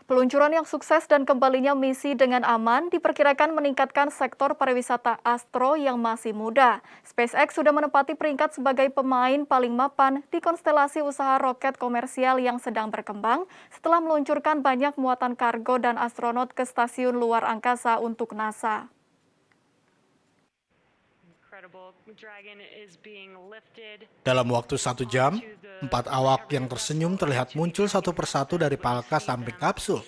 Peluncuran yang sukses dan kembalinya misi dengan aman diperkirakan meningkatkan sektor pariwisata astro yang masih muda. SpaceX sudah menempati peringkat sebagai pemain paling mapan di konstelasi usaha roket komersial yang sedang berkembang setelah meluncurkan banyak muatan kargo dan astronot ke stasiun luar angkasa untuk NASA. Dalam waktu 1 jam, 4 awak yang tersenyum terlihat muncul satu persatu dari palka samping kapsul.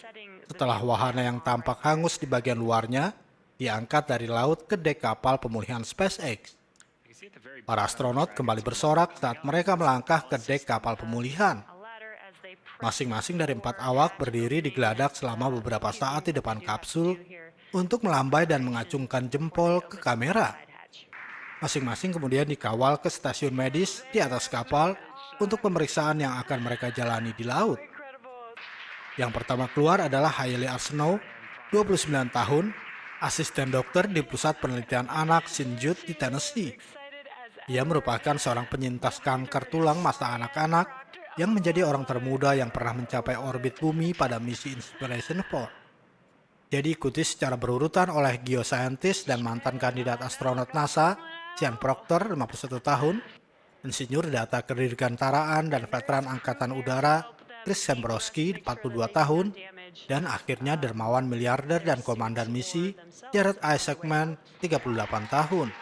Setelah wahana yang tampak hangus di bagian luarnya, diangkat dari laut ke dek kapal pemulihan SpaceX. Para astronot kembali bersorak saat mereka melangkah ke dek kapal pemulihan. Masing-masing dari 4 awak berdiri di geladak selama beberapa saat di depan kapsul untuk melambai dan mengacungkan jempol ke kamera. Masing-masing kemudian dikawal ke stasiun medis di atas kapal untuk pemeriksaan yang akan mereka jalani di laut. Yang pertama keluar adalah Hailey Arsenault, 29 tahun, asisten dokter di Pusat Penelitian Anak St. Jude di Tennessee. Ia merupakan seorang penyintas kanker tulang masa anak-anak yang menjadi orang termuda yang pernah mencapai orbit bumi pada misi Inspiration 4. Dia diikuti secara berurutan oleh geoscientist dan mantan kandidat astronot NASA, Sean Proctor, 51 tahun, insinyur data kedirgantaraan dan veteran Angkatan Udara, Chris Sembrowski, 42 tahun, dan akhirnya dermawan miliarder dan komandan misi, Jared Isaacman, 38 tahun.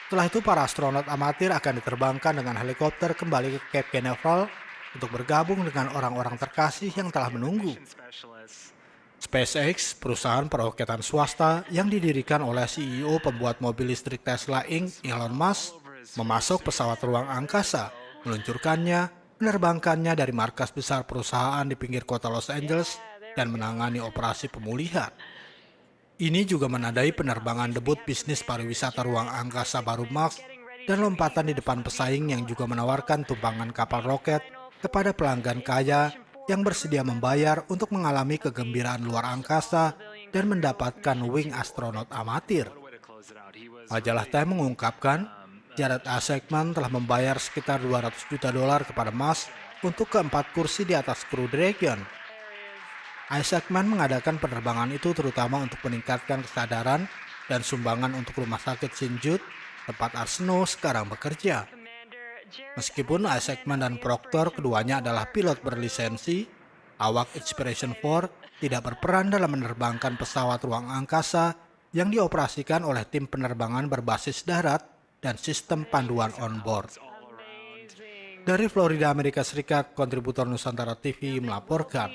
Setelah itu, para astronot amatir akan diterbangkan dengan helikopter kembali ke Cape Canaveral untuk bergabung dengan orang-orang terkasih yang telah menunggu. SpaceX, perusahaan peroketan swasta yang didirikan oleh CEO pembuat mobil listrik Tesla Inc., Elon Musk, memasok pesawat ruang angkasa, meluncurkannya, menerbangkannya dari markas besar perusahaan di pinggir kota Los Angeles, dan menangani operasi pemulihan. Ini juga menandai penerbangan debut bisnis pariwisata ruang angkasa baru Musk dan lompatan di depan pesaing yang juga menawarkan tumpangan kapal roket kepada pelanggan kaya yang bersedia membayar untuk mengalami kegembiraan luar angkasa dan mendapatkan wing astronot amatir. Majalah Time mengungkapkan, Jared Isaacman telah membayar sekitar $200 juta kepada Musk untuk keempat kursi di atas Crew Dragon. Isaacman mengadakan penerbangan itu terutama untuk meningkatkan kesadaran dan sumbangan untuk rumah sakit St. Jude, tempat Arsenault sekarang bekerja. Meskipun Isaacman dan Proctor keduanya adalah pilot berlisensi, awak Inspiration 4 tidak berperan dalam menerbangkan pesawat ruang angkasa yang dioperasikan oleh tim penerbangan berbasis darat dan sistem panduan on-board. Dari Florida, Amerika Serikat, kontributor Nusantara TV melaporkan.